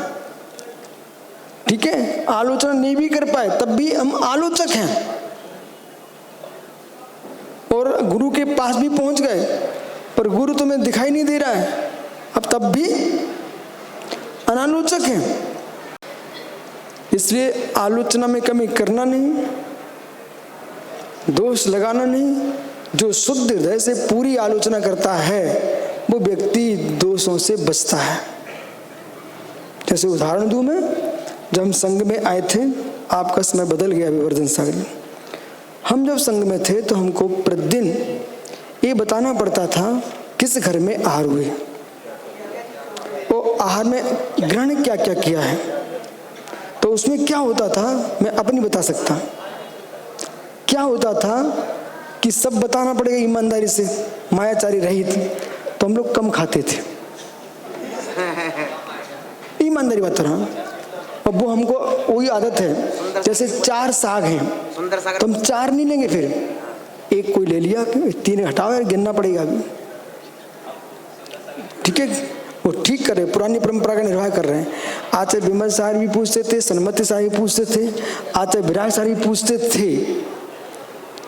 Speaker 1: ठीक है, आलोचना नहीं भी कर पाए तब भी हम आलोचक हैं, और गुरु के पास भी पहुंच गए पर गुरु तुम्हें दिखाई नहीं दे रहा है, अब तब भी अनालोचक हैं। इसलिए आलोचना में कमी करना नहीं, दोष लगाना नहीं। जो शुद्ध हृदय से पूरी आलोचना करता है वो व्यक्ति दोषों से बचता है। जैसे उदाहरण दूं मैं, जब हम संघ में आए थे, आपका समय बदल गया विवर्धन सागर जी। हम जब संघ में थे तो हमको प्रतिदिन ये बताना पड़ता था किस घर में आहार हुए, वो आहार में ग्रहण क्या क्या किया है। तो उसमें क्या होता था मैं अपनी बता सकता, क्या होता था कि सब बताना पड़ेगा ईमानदारी से, मायाचारी रहित, तो हम लोग कम खाते थे, ईमानदारी बता रहा हूं। अब वो हमको वही आदत है, जैसे 4 साग हैं तो हम 4 नहीं लेंगे, फिर एक कोई ले लिया, 3 हटाओ यार, गिनना पड़ेगा अभी। ठीक है, वो ठीक कर रहे, पुरानी परंपरा का निर्वाह कर रहे हैं। आचार्य विमल साहब भी पूछते थे, सन्मति साहब भी पूछते थे, आचार्य विराज साहब भी पूछते थे,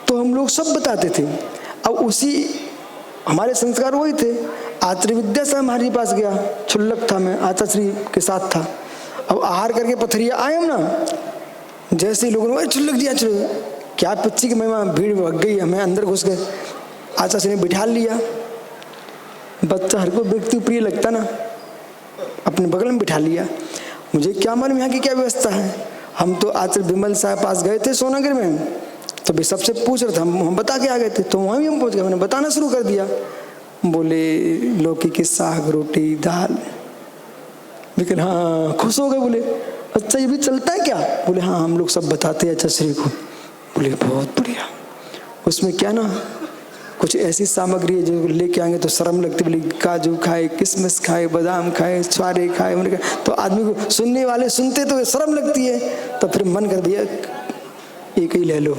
Speaker 1: तो हम लोग सब बताते थे। अब उसी हमारे संस्कार वही थे। आचार्य विद्या साहब हमारे पास गया, छुल्लक था, मैं आचार्य श्री के साथ था। अब आहार करके पथरिया आए हम ना, जैसे ही लोगों ने छुल्लक दिया, चलो क्या पिच्ची की महिमा, भीड़ भग गई, हमें अंदर घुस गए, आचार्य श्री ने बिठा लिया। बच्चा हर को व्यक्ति प्रिय लगता ना, अपने बगल में बिठा लिया। मुझे क्या मालूम यहाँ की क्या व्यवस्था है। हम तो आचार्य विमल साहब पास गए थे सोनागर में, तो भी सबसे पूछ रहे थे, हम बता के आ गए थे, तो वहाँ भी हम पहुँच गए, मैंने बताना शुरू कर दिया। बोले लौकी की साग, रोटी, दाल। लेकिन हाँ खुश हो गए, बोले अच्छा ये भी चलता है क्या? बोले हाँ हम लोग सब बताते हैं आचार्य श्री को। बोले बहुत बढ़िया। उसमें क्या ना कुछ ऐसी सामग्री है जो लेके आएंगे तो शर्म लगती, बोले काजू खाए, किशमिश खाए, बादाम खाए, छुआरे खाए, मैंने कहा तो आदमी को, सुनने वाले सुनते तो शर्म लगती है, तो फिर मन कर दिया एक ही ले लो।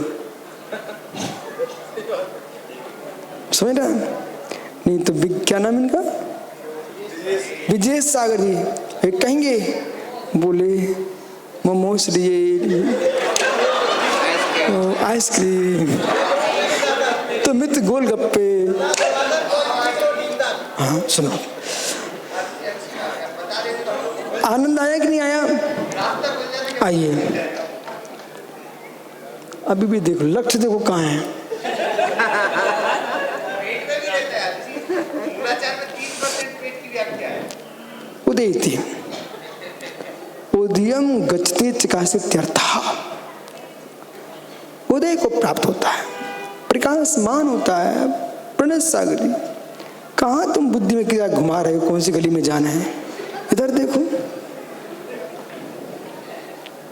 Speaker 1: समझ रहा नहीं तो क्या नाम इनका, विजय सागर जी कहेंगे, बोले मोमोस लिए, आइसक्रीम, तो मित्र गोलगप्पे। हाँ सुनो, आनंद आया कि नहीं आया? आइए, अभी भी देखो, लक्ष्य देखो कहाँ है। उदयति उदयम गच्छति चिकासित्यर्थः, उदय को प्राप्त होता है, प्रकाशमान होता है। प्रणय सागर, कहाँ तुम बुद्धि में क्या घुमा रहे हो, कौन सी गली में जाना है? इधर देखो,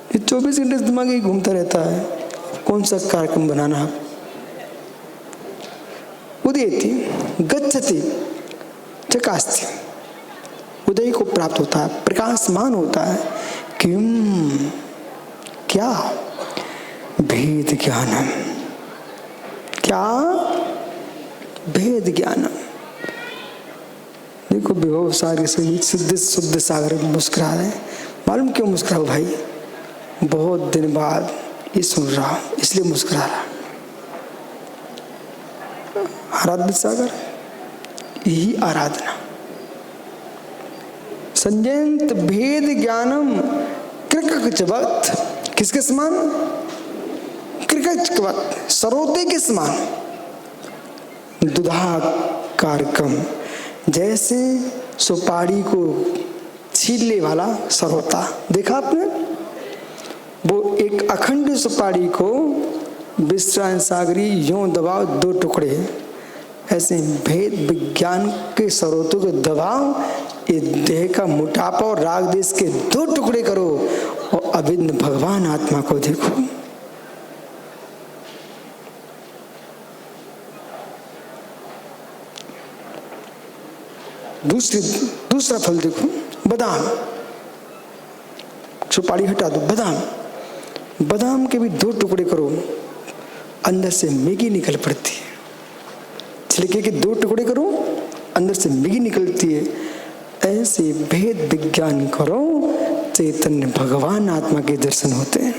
Speaker 1: ये 24 घंटे दिमाग ही घूमता रहता है, कौन सा कार्यक्रम बनाना है। उदयति गच्छति चकास्ति, उदय को प्राप्त होता है, प्रकाशमान होता है। किम क्या? भेद ज्ञानम, क्या? भेद ज्ञानम। देखो विभव सागर से शुद्ध सागर मुस्कुरा रहे हैं। मालूम क्यों मुस्कुराओ भाई? बहुत दिन बाद ये सुन रहा हूं इसलिए मुस्कुरा रहा। आराध्य सागर, यही आराधना। संजयंत भेद ज्ञानम कृकचवत्, किसके समान? कृकचवत्, सरोते के समान। दुधा कारकम, जैसे सुपारी को छीलने वाला सरोता, देखा आपने? वो एक अखंड सुपारी को विश्राम सागरी यूं दबाओ 2 टुकड़े, ऐसे भेद विज्ञान के सरोतों को दबाओ, ये देह का मोटापा और राग देश के 2 टुकड़े करो और अभिन्न भगवान आत्मा को देखो। दूसरा फल देखो, बादाम, सुपारी हटा दो, बादाम के भी 2 टुकड़े करो, अंदर से मैगी निकल पड़ती है। छिलके के 2 टुकड़े करो, अंदर से मैगी निकलती है। ऐसे भेद विज्ञान करो, चैतन्य भगवान आत्मा के दर्शन होते हैं।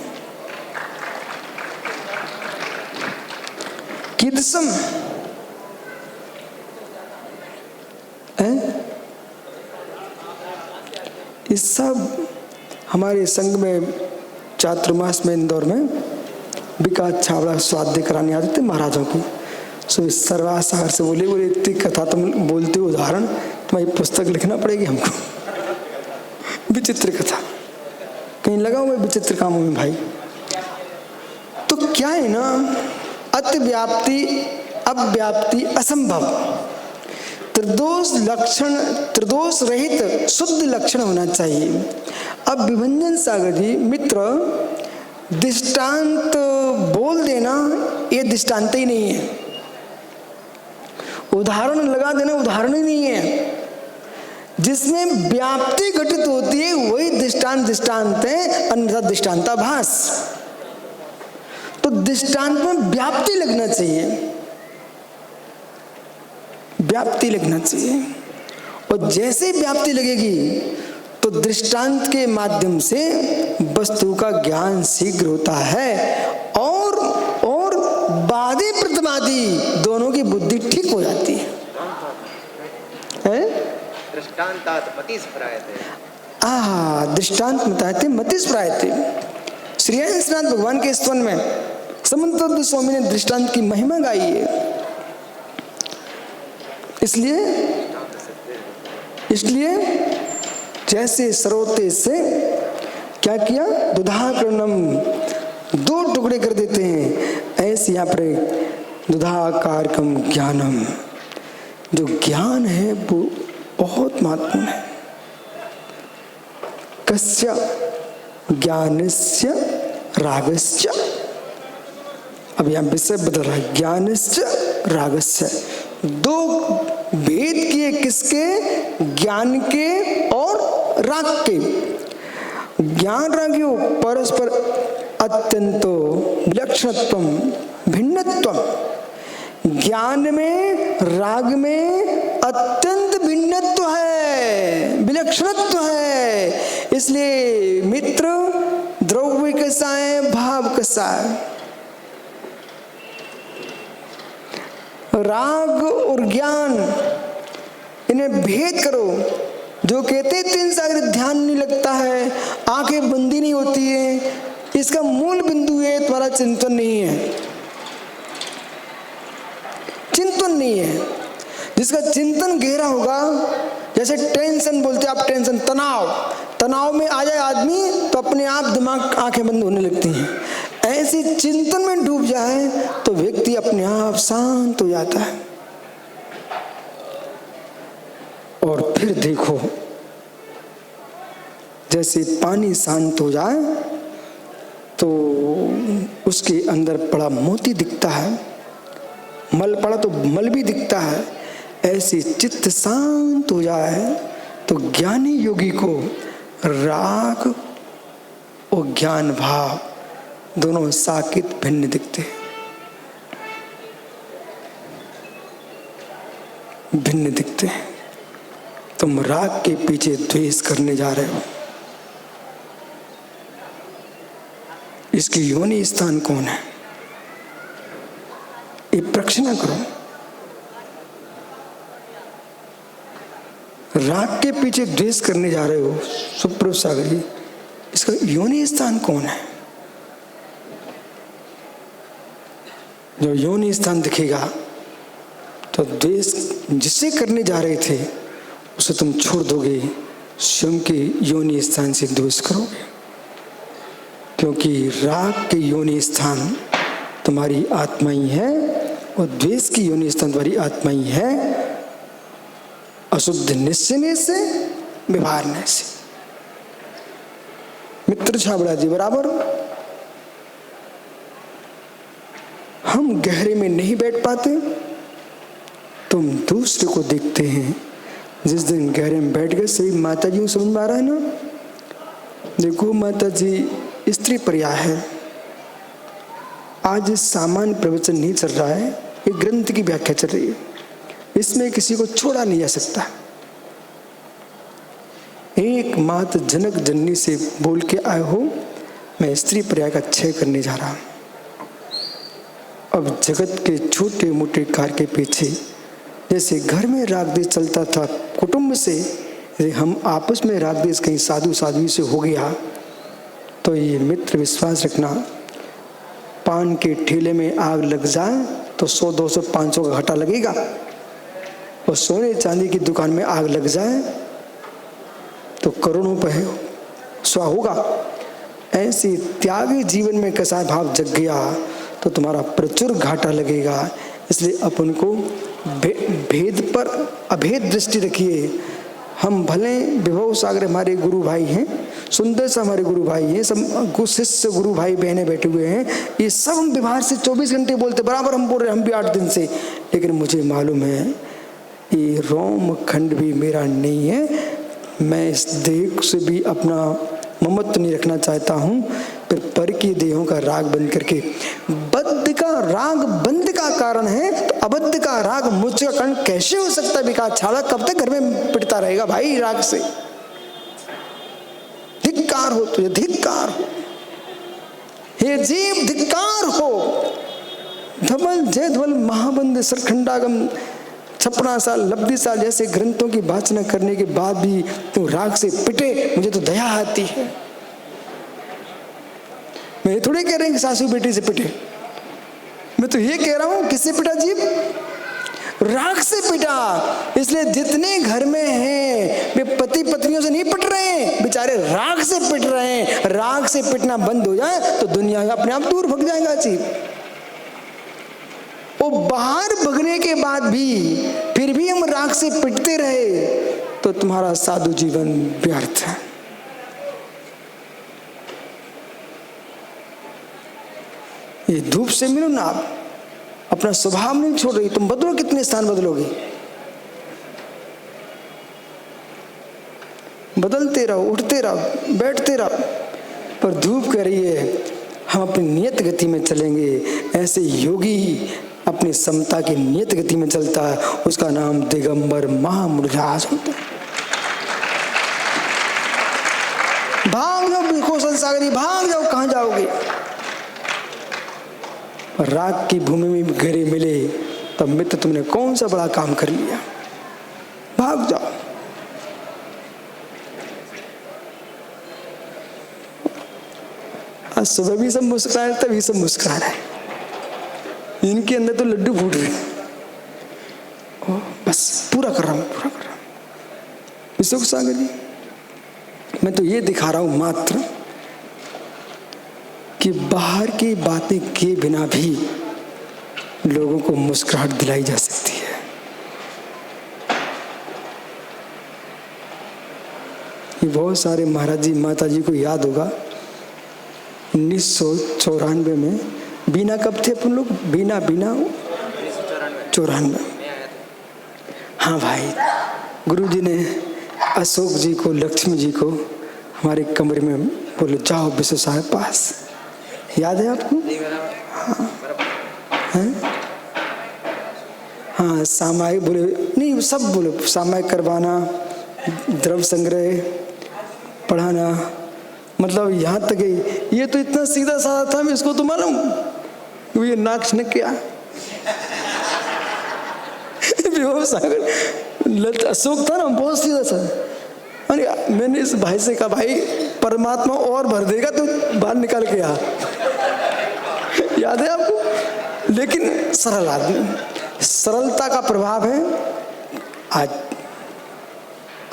Speaker 1: कीदृशम इस सब हमारे संघ में चातुर्मास में इंदौर में विकास छावड़ा स्वाध्याय कराने आते थे महाराजों की। सो सर्वासार से बोले इतनी कथा तुम बोलते हो उदाहरण भाई पुस्तक लिखना पड़ेगी हमको, विचित्र कथा, कहीं लगा हुआ विचित्र कामों में भाई। तो क्या है ना, अतिव्याप्ति अव्याप्ति असंभव, त्रिदोष लक्षण, त्रिदोष रहित शुद्ध लक्षण होना चाहिए। अब विभंजन सागर जी मित्र, दृष्टांत बोल देना ये दृष्टांत ही नहीं है, उदाहरण लगा देना उदाहरण ही नहीं है। जिसमें व्याप्ति घटित होती है वही दृष्टांत है, अन्यथा दृष्टांताभास। तो दृष्टांत में व्याप्ति लगना चाहिए, व्याप्ति लगना चाहिए। और जैसे व्याप्ति लगेगी तो दृष्टांत के माध्यम से वस्तु का ज्ञान शीघ्र होता है और वादी प्रतिवादी दोनों की बुद्धि ठीक हो जाती है।
Speaker 2: दृष्टांतात मति स्फुरायते,
Speaker 1: दृष्टांत बताते मति स्फुरायते। श्री हंसनाथ भगवान के स्तवन में समंत स्वामी ने दृष्टांत की महिमा गाई है। इसलिए जैसे सरोते से क्या किया, दुधाकर्णम, दो टुकड़े कर देते हैं, ऐसे यहाँ पर दुधाकारकम ज्ञानम, जो ज्ञान है वो बहुत महत्वपूर्ण है। कस्य ज्ञानस्य रागस्य, अब यहाँ विषय बदल रहा है, ज्ञानस्य रागस्य, दो भेद किए किसके, ज्ञान के और राग के। ज्ञान रागियो परस्पर अत्यंतो विलक्षणत्वम भिन्नत्वम, ज्ञान में राग में अत्यंत भिन्नत्व है, विलक्षणत्व है। इसलिए मित्र, द्रव्य कैसा है, भाव कैसा है, राग और ज्ञान, इन्हें भेद करो। जो कहते हैं तीन सागर ध्यान नहीं लगता है, आंखें बंदी नहीं होती है, इसका मूल बिंदु है तुम्हारा चिंतन नहीं है, चिंतन नहीं है। जिसका चिंतन गहरा होगा, जैसे टेंशन बोलते हैं आप, टेंशन, तनाव में आ जाए आदमी तो अपने आप दिमाग आंखें बंद होने लगती हैं। ऐसे चिंतन में डूब जाए तो व्यक्ति अपने आप शांत हो जाता है। और फिर देखो, जैसे पानी शांत हो जाए तो उसके अंदर पड़ा मोती दिखता है, मल पड़ा तो मल भी दिखता है। ऐसे चित्त शांत हो जाए तो ज्ञानी योगी को राग और ज्ञान भाव दोनों साकित भिन्न दिखते हैं, भिन्न दिखते हैं। तुम राग के पीछे द्वेष करने जा रहे हो, इसकी योनि स्थान कौन है, ये प्रश्न करो। राग के पीछे द्वेष करने जा रहे हो सुप्रभ सागर जी, इसका योनि स्थान कौन है? जो योनि स्थान दिखेगा तो द्वेष जिससे करने जा रहे थे उसे तुम छोड़ दोगे, स्वयं के योनि स्थान से द्वेष करोगे। क्योंकि राग के योनि स्थान तुम्हारी आत्मा ही है और द्वेष की योनि स्थान तुम्हारी आत्मा ही है। अशुद्ध निश्चय से, व्यवहारने से। मित्र छाबड़ा जी बराबर, हम गहरे में नहीं बैठ पाते, तुम दूसरे को देखते हैं। जिस दिन गहरे में बैठ गए, सही माता जी को समझ में आ रहा है ना? देखो माता जी, स्त्री पर्याय है, आज सामान्य प्रवचन नहीं चल रहा है, एक ग्रंथ की व्याख्या चल रही है, इसमें किसी को छोड़ा नहीं जा सकता। एक मात जनक जननी से बोल के आए हो, मैं स्त्री पर्याय का क्षय करने जा रहा हूं। अब जगत के छोटे मोटे कार्य के पीछे, जैसे घर में राग द्वेष चलता था कुटुंब से, हम आपस में राग द्वेष कहीं साधु साध्वी से हो गया, तो ये मित्र विश्वास रखना, पान के ठेले में आग लग जाए तो 100, 200, 500 का घाटा लगेगा। और सोने चांदी की दुकान में आग लग जाए तो करोड़ों पे स्वा होगा। ऐसे त्यागी जीवन में कसाय भाव जग गया तो तुम्हारा प्रचुर घाटा लगेगा। इसलिए अपन को भेद पर अभेद दृष्टि रखिए। हम भले विभव सागर हमारे गुरु भाई हैं, सुंदर से हमारे गुरु भाई हैं, सब शिष्य गुरु भाई बहनें बैठे हुए हैं, ये सब हम व्यवहार से 24 घंटे बोलते बराबर हम बोल रहे हैं, हम भी 8 दिन से। लेकिन मुझे मालूम है ये रोम खंड भी मेरा नहीं है। मैं इस देह से भी अपना ममत्व नहीं रखना चाहता हूँ। फिर पर की देहों का राग बंद करके, बद्ध का राग बंद का कारण है तो अबद्ध का राग मुझ का कारण कैसे हो सकता है? विकास छाड़ा कब तक घर में पिटता रहेगा भाई राग से? धिक्कार हो तुझे, धिक्कार हो हे जीव, धिक्कार हो। धवल जय धवल महाबंद सरखंडागम 56 साल 90 साल जैसे ग्रंथों की वाचना करने के बाद भी तू राग से पिटे, मुझे तो दया आती है। मैं थोड़े कह रहे हैं कि सासू बेटी से पिटे, मैं तो ये कह रहा हूं किससे पिटा जीव? राग से पिटा। इसलिए जितने घर में हैं वे पति पत्नियों से नहीं पिट रहे हैं, बेचारे राग से पिट रहे हैं। राग से पिटना बंद हो जाए तो दुनिया अपने आप दूर भग जाएगा जीव। वो बाहर भगने के बाद भी फिर भी हम राग से पिटते रहे तो तुम्हारा साधु जीवन व्यर्थ है। ये धूप से मिलो ना, आप अपना स्वभाव नहीं छोड़ रही, तुम बदलो, कितने स्थान बदलोगे? बदलते रहो, उठते रहो, बैठते रहो, पर धूप कह रही है हम अपनी नियत गति में चलेंगे। ऐसे योगी अपनी समता की नियत गति में चलता है, उसका नाम दिगंबर महामुरझास होता है। भाग जाओ खोसन सागरी, भाग जाओ, कहां जाओगे? राग की भूमि में घरे मिले तब मित्र तुमने कौन सा बड़ा काम कर लिया? भाग जाओ। आज सुबह भी सब मुस्कुराए, तभी सब मुस्कुरा रहे हैं। इनके अंदर तो लड्डू फूट रहे। बस पूरा कर रहा हूं, पूरा कर रहा हूं। विशोक सागर जी, मैं तो ये दिखा रहा हूं मात्र कि बाहर की बातें किए बिना भी लोगों को मुस्कुराहट दिलाई जा सकती है। ये बहुत सारे महाराज जी माता जी को याद होगा 1994 में बीना कब थे अपन लोग? बीना 94। हाँ भाई, गुरुजी ने अशोक जी को, लक्ष्मी जी को हमारे कमरे में बोले जाओ विश्व साहब पास। याद है आपको? हाँ सामायिक बोले, नहीं सब बोले, सामायिक करवाना, द्रव्य संग्रह पढ़ाना, मतलब यहाँ तक गई। ये तो इतना सीधा साधा था, मैं इसको तो मालूम ये नाक्ष ने किया। सागर अशोक था ना, बहुत सीधा था। अरे मैंने इस भाई से कहा भाई परमात्मा और भर देगा तो बाहर निकाल के आ। याद है आपको? लेकिन सरल आदमी, सरलता का प्रभाव है। आज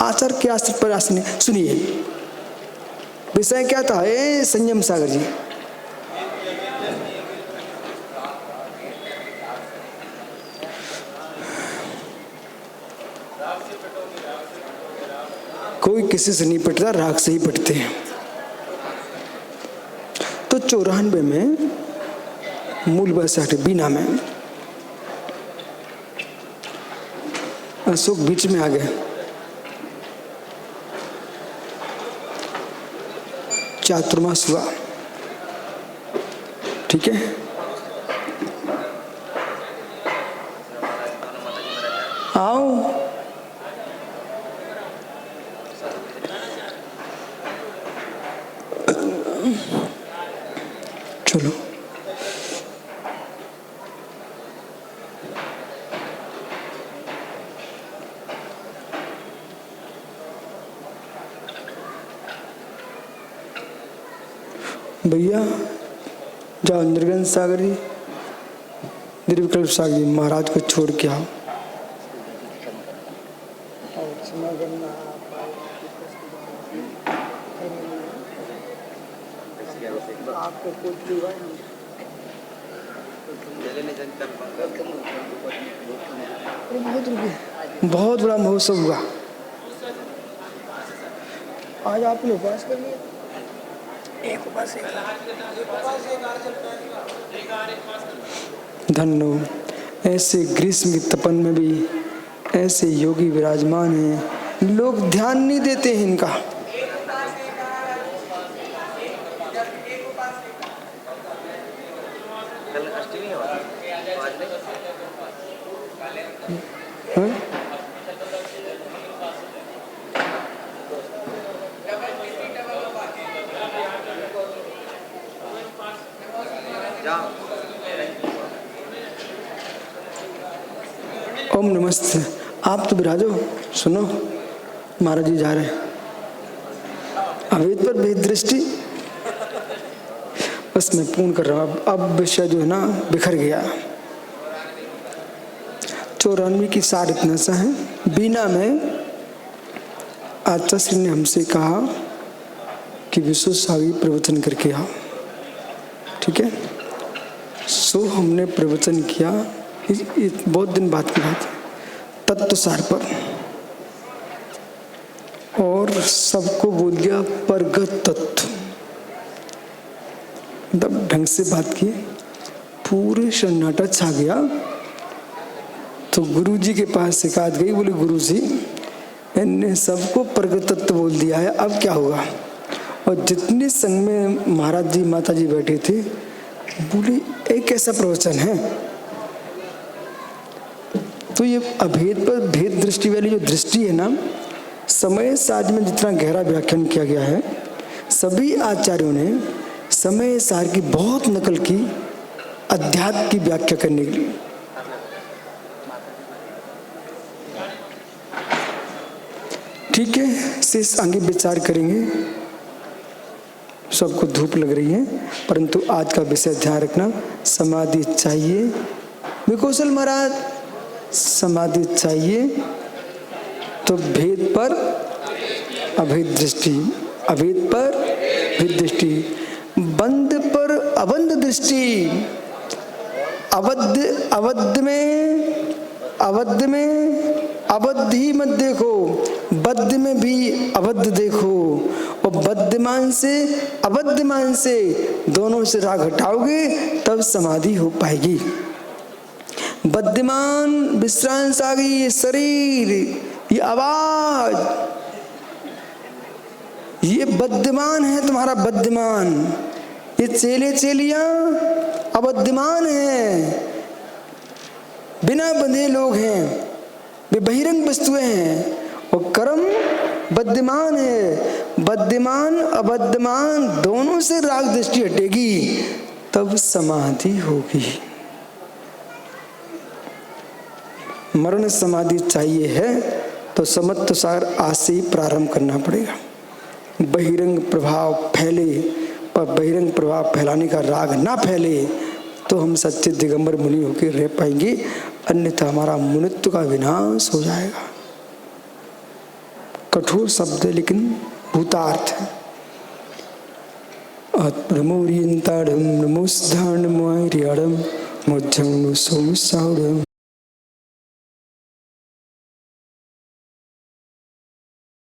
Speaker 1: आचार के आश्रय पर आसने सुनिए, विषय क्या था? संयम सागर जी, कोई किसी से नहीं पिटता, राग से ही पिटते हैं। तो 94 में मूल बसाटे बीना में अशोक बीच में आ गए। चातुर्मास हुआ, ठीक है। आओ चलो, भैया जाओ निर्गन सागर जी, निर्विकल्प सागर जी महाराज को छोड़ के आओ। आपको कुछ भी हुआ बहुत बड़ा महोत्सव हुआ। आज आपने उपवास कर लिया, एक उपवास धन्यो। ऐसे ग्रीष्म की तपन में भी ऐसे योगी विराजमान हैं, लोग ध्यान नहीं देते हैं इनका। ओम नमस्ते। आप तो विराजो, सुनो महाराज जी जा रहे हैं। अवेद पर भेद दृष्टि, बस मैं पूर्ण कर रहा हूँ। अब विषय जो है ना बिखर गया। 94 की सार इतना सा है। बीना में आचार्य ने हमसे कहा कि विश्व सावी प्रवचन करके आओ, ठीक है। सो हमने प्रवचन किया, बहुत दिन बाद की बात है, तत्व सार पर, और सबको बोल दिया परगत तत्व। तब ढंग से बात की, पूरे सन्नाटा छा गया। तो गुरु जी के पास शिकायत गई, बोले गुरु जी इनने सबको परगत तत्व बोल दिया है, अब क्या होगा। और जितने संग में महाराज जी माता जी बैठे थे, बोले एक ऐसा प्रवचन है। तो ये अभेद पर भेद दृष्टि वाली जो दृष्टि है ना, समय सार में जितना गहरा व्याख्यान किया गया है, सभी आचार्यों ने समय सार की बहुत नकल की अध्यात्म की व्याख्या करने के लिए। ठीक है, शेष आगे विचार करेंगे। सबको धूप लग रही है, परंतु आज का विषय ध्यान रखना, समाधि चाहिए। विकौशल महाराज, समाधि चाहिए तो भेद पर अभेद दृष्टि, अभेद पर भेद दृष्टि, बंध पर अबंध दृष्टि, अबद्ध में अबद्ध ही मत देखो, बद्ध में भी अबद्ध देखो, और बद्धमान से अबद्धमान से दोनों से राग हटाओगे तब समाधि हो पाएगी। बद्धमान विश्रांत आ गई, ये शरीर, ये आवाज, ये बद्धमान है तुम्हारा बद्धमान। ये चेले चेलियां अबद्धमान हैं, बिना बंधे लोग हैं, वे बहिरंग वस्तुएं हैं। और कर्म बद्धमान है, बद्धमान अबद्धमान दोनों से राग दृष्टि हटेगी तब समाधि होगी। मरण समाधि चाहिए है तो समत्व सार आज से ही प्रारंभ करना पड़ेगा। बहिरंग प्रभाव फैले, पर बहिरंग प्रभाव फैलाने का राग ना फैले तो हम सच्चे दिगंबर मुनि होकर रह पाएंगे, अन्यथा हमारा मुनित्व का विनाश हो जाएगा। कठोर शब्द है लेकिन भूतार्थ है। नमो रियंताड़म नमो सिद्धांड मोयरियाड़म मोज्जं नु सोम साउड़म।